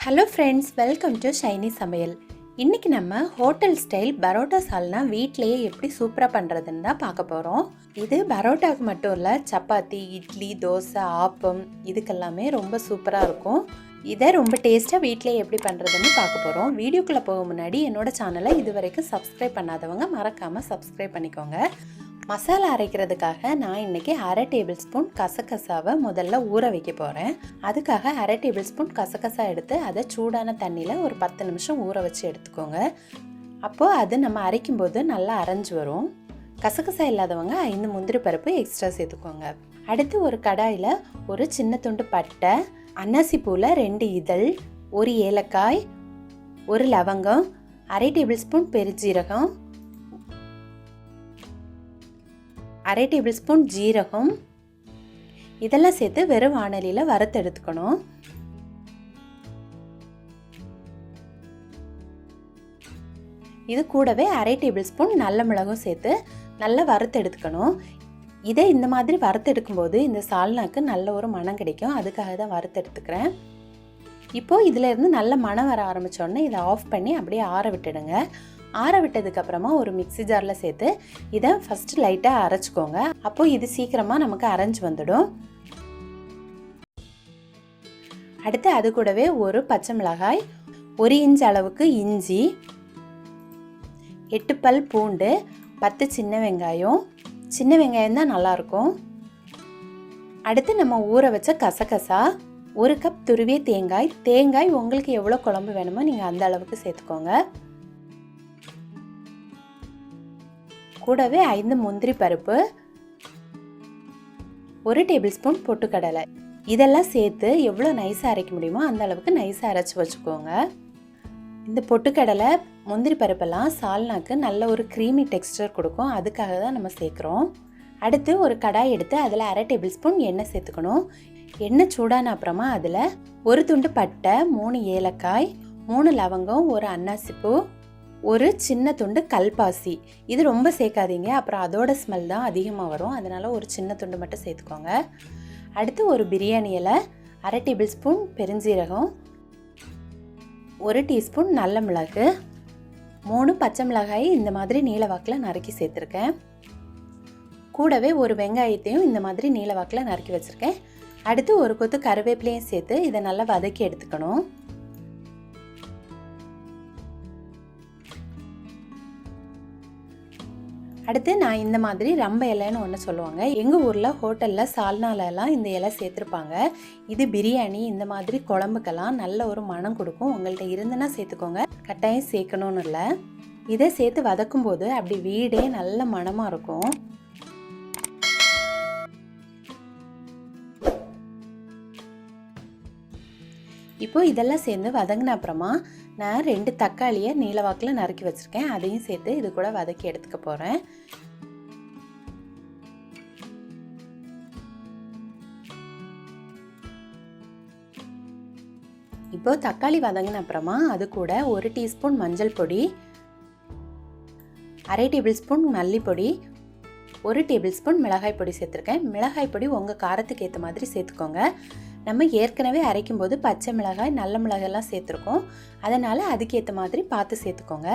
Hello friends, welcome to Shiny Samayal. இன்றைக்கி நம்ம hotel style parotta சால்னா வீட்டிலையே எப்படி சூப்பராக பண்ணுறதுன்னு தான் பார்க்க போகிறோம். இது பரோட்டாவுக்கு மட்டும் இல்லை, சப்பாத்தி, இட்லி, தோசை, ஆப்பம் இதுக்கெல்லாமே ரொம்ப சூப்பராக இருக்கும். இதை ரொம்ப டேஸ்ட்டாக வீட்டிலையே எப்படி பண்ணுறதுன்னு பார்க்க போகிறோம். வீடியோக்குள்ளே போக முன்னாடி என்னோடய சேனலை இது வரைக்கும் சப்ஸ்கிரைப் பண்ணாதவங்க மறக்காமல் சப்ஸ்கிரைப் பண்ணிக்கோங்க. மசாலா அரைக்கிறதுக்காக நான் இன்றைக்கி 1/2 டேபிள் ஸ்பூன் கசகசாவை முதல்ல ஊற வைக்க போகிறேன். அதுக்காக 1/2 டேபிள் ஸ்பூன் கசகசா எடுத்து அதை சூடான தண்ணியில் ஒரு 10 நிமிஷம் ஊற வச்சு எடுத்துக்கோங்க. அப்போது அது நம்ம அரைக்கும்போது நல்லா அரைஞ்சு வரும். கசகசா இல்லாதவங்க 5 முந்திரி பருப்பு எக்ஸ்ட்ரா சேர்த்துக்கோங்க. அடுத்து ஒரு கடாயில் ஒரு சின்ன துண்டு பட்டை, அன்னாசி பூவில் 2 இதழ், 1 ஏலக்காய், 1 லவங்கம், 1/2 டேபிள் ஸ்பூன் பெருஞ்சீரகம், 1/2 டேபிள் ஸ்பூன் ஜீரகம் இதெல்லாம் சேர்த்து வெறும் வாணலியில் வறுத்து எடுத்துக்கணும். இது கூடவே 1/2 டேபிள் ஸ்பூன் நல்ல மிளகும் சேர்த்து நல்லா வறுத்து எடுத்துக்கணும். இதை இந்த மாதிரி வறுத்து எடுக்கும்போது இந்த சால்னாக்கு நல்ல ஒரு மணம் கிடைக்கும். அதுக்காக தான் வறுத்து எடுத்துக்கிறேன். இப்போது இதில் இருந்து நல்ல மணம் வர ஆரம்பித்தோடனே இதை ஆஃப் பண்ணி அப்படியே ஆற விட்டுடுங்க. ஆற விட்டதுக்கப்புறமா ஒரு மிக்ஸி ஜாரில் சேர்த்து இதை ஃபஸ்ட்டு லைட்டாக அரைச்சிக்கோங்க. அப்போது இது சீக்கிரமாக நமக்கு அரைஞ்சி வந்துடும். அடுத்து அது கூடவே ஒரு பச்சை மிளகாய், 1 இன்ச் அளவுக்கு இஞ்சி, 8 பல் பூண்டு, 10 சின்ன வெங்காயம். சின்ன வெங்காயம் தான் நல்லாயிருக்கும். அடுத்து நம்ம ஊற வச்ச கசகசா, 1 கப் துருவிய தேங்காய். தேங்காய் உங்களுக்கு எவ்வளோ குழம்பு வேணுமோ நீங்கள் அந்த அளவுக்கு சேர்த்துக்கோங்க. கூடவே 5 முந்திரி பருப்பு, 1 டேபிள் ஸ்பூன் பொட்டுக்கடலை. இதெல்லாம் சேர்த்து எவ்வளோ நைஸாக அரைக்க முடியுமோ அந்த அளவுக்கு நைஸாக அரைச்சி வச்சுக்கோங்க. இந்த பொட்டுக்கடலை, முந்திரி பருப்பெல்லாம் சால்னாக்கு நல்ல ஒரு க்ரீமி டெக்ஸ்டர் கொடுக்கும். அதுக்காக தான் நம்ம சேர்க்குறோம். அடுத்து ஒரு கடாய் எடுத்து அதில் 1/2 டேபிள் ஸ்பூன் எண்ணெய் சேர்த்துக்கணும். எண்ணெய் சூடான அப்புறமா அதில் 1 துண்டு பட்டை, 3 ஏலக்காய், 3 லவங்கம், 1 அன்னாசிப்பூ, 1 சின்ன துண்டு கல்பாசி. இது ரொம்ப சேர்க்காதீங்க, அப்புறம் அதோட ஸ்மெல் தான் அதிகமாக வரும். அதனால் ஒரு சின்ன துண்டு மட்டும் சேர்த்துக்கோங்க. அடுத்து ஒரு பிரியாணி இலை, 1/2 டேபிள் ஸ்பூன் பெருஞ்சீரகம், 1 டீஸ்பூன் நல்ல மிளகு, 3 பச்சை மிளகாய் இந்த மாதிரி நீல வாக்கில் நறுக்கி சேர்த்துருக்கேன். கூடவே ஒரு வெங்காயத்தையும் இந்த மாதிரி நீல வாக்கில் நறுக்கி வச்சுருக்கேன். அடுத்து ஒரு கொத்து கருவேப்பிலையும் சேர்த்து இதை நல்லா வதக்கி எடுத்துக்கணும். அடுத்து நான் இந்த மாதிரி ரம்ப இலைன்னு ஒன்று சொல்லுவாங்க. எங்கள் ஊரில் ஹோட்டலில் சால்னாலெல்லாம் இந்த இலை சேர்த்துருப்பாங்க. இது பிரியாணி இந்த மாதிரி குழம்புக்கெல்லாம் நல்ல ஒரு மனம் கொடுக்கும். உங்கள்கிட்ட இருந்துன்னா சேர்த்துக்கோங்க, கட்டாயம் சேர்க்கணும்னு இல்லை. இதை சேர்த்து வதக்கும் போது அப்படி வீடே நல்ல மணமாக இருக்கும். இப்போ இதெல்லாம் சேர்ந்து வதங்கின அப்புறமா நான் 2 தக்காளியை நீலவாக்கில் நறுக்கி வச்சுருக்கேன். அதையும் சேர்த்து இது கூட வதக்கி எடுத்துக்க போகிறேன். இப்போ தக்காளி வதங்கின அப்புறமா அது கூட 1 டீஸ்பூன் மஞ்சள் பொடி, 1/2 டேபிள் ஸ்பூன் மல்லிப்பொடி, 1 டேபிள் ஸ்பூன் மிளகாய் பொடி சேர்த்துருக்கேன். மிளகாய் பொடி உங்கள் காரத்துக்கு ஏற்ற மாதிரி சேர்த்துக்கோங்க. நம்ம ஏற்கனவே அரைக்கும் போது பச்சை மிளகாய், நல்ல மிளகாயெல்லாம் சேர்த்துருக்கோம். அதனால் அதுக்கேற்ற மாதிரி பார்த்து சேர்த்துக்கோங்க.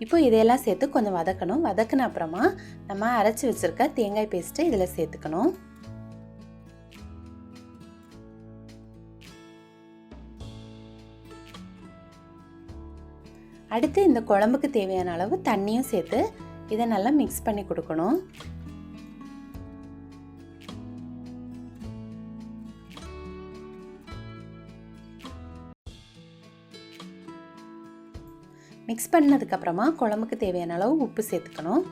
இப்போ இதையெல்லாம் சேர்த்து கொஞ்சம் வதக்கணும். வதக்கின அப்புறமா நம்ம அரைச்சி வச்சுருக்க தேங்காய் பேஸ்ட்டு இதில் சேர்த்துக்கணும். அடுத்து இந்த குழம்புக்கு தேவையான அளவு தண்ணியும் சேர்த்து இதை நல்லா மிக்ஸ் பண்ணி கொடுக்கணும். மிக்ஸ் பண்ணதுக்கப்புறமா குழம்புக்கு தேவையான அளவு உப்பு சேர்த்துக்கணும்.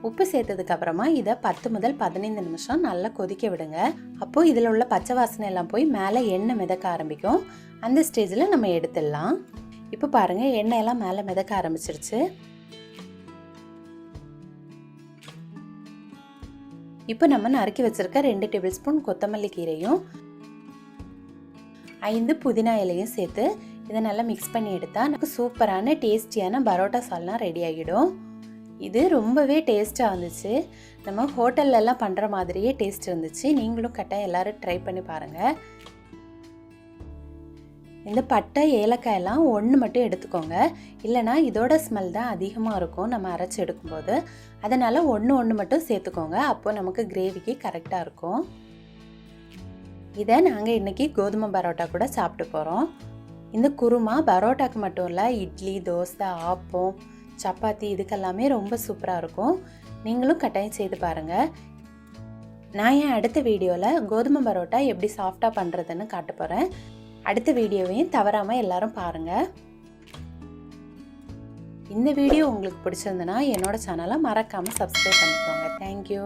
உப்பு சேர்த்ததுக்கப்புறமா இதை 10 முதல் 15 நிமிஷம் நல்லா கொதிக்க விடுங்க. அப்போது இதில் உள்ள பச்சை வாசனை எல்லாம் போய் மேலே எண்ணெய் மிதக்க ஆரம்பிக்கும். அந்த ஸ்டேஜில் நம்ம எடுத்துடலாம். இப்போ பாருங்கள், எண்ணெயெல்லாம் மேலே மிதக்க ஆரம்பிச்சிருச்சு. இப்போ நம்ம நறுக்கி வச்சுருக்க 2 டேபிள் ஸ்பூன் கொத்தமல்லி கீரையும் 5 புதினா இலையும் சேர்த்து இதை நல்லா மிக்ஸ் பண்ணி எடுத்தால் நமக்கு சூப்பரான டேஸ்டியான பரோட்டா சால்னா ரெடி ஆகிடும். இது ரொம்பவே டேஸ்ட்டாக இருந்துச்சு. நம்ம ஹோட்டல்லலாம் பண்ணுற மாதிரியே டேஸ்ட் இருந்துச்சு. நீங்களும் கட்டாயம் எல்லோரும் ட்ரை பண்ணி பாருங்கள். இந்த பட்டை ஏலக்காயெல்லாம் ஒன்று மட்டும் எடுத்துக்கோங்க. இல்லைனா இதோட ஸ்மெல் தான் அதிகமாக இருக்கும் நம்ம அரைச்சி எடுக்கும்போது. அதனால் ஒன்று மட்டும் சேர்த்துக்கோங்க. அப்போது நமக்கு கிரேவிக்கு கரெக்டாக இருக்கும். இதை நாங்கள் இன்றைக்கி கோதுமை பரோட்டா கூட சாப்பிட்டு போகிறோம். இந்த குருமா பரோட்டாக்கு மட்டும் இல்லை, இட்லி, தோசை, ஆப்பம், சப்பாத்தி இதுக்கெல்லாமே ரொம்ப சூப்பராக இருக்கும். நீங்களும் கட்டாயம் செய்து பாருங்கள். நான் என் அடுத்த வீடியோவில் கோதுமை பரோட்டா எப்படி சாஃப்டாக பண்ணுறதுன்னு காட்ட போகிறேன். அடுத்த வீடியோவையும் தவறாமல் எல்லாரும் பாருங்கள். இந்த வீடியோ உங்களுக்கு பிடிச்சிருந்துன்னா என்னோட சேனலை மறக்காமல் சப்ஸ்கிரைப் பண்ணிக்கோங்க. தேங்க்யூ.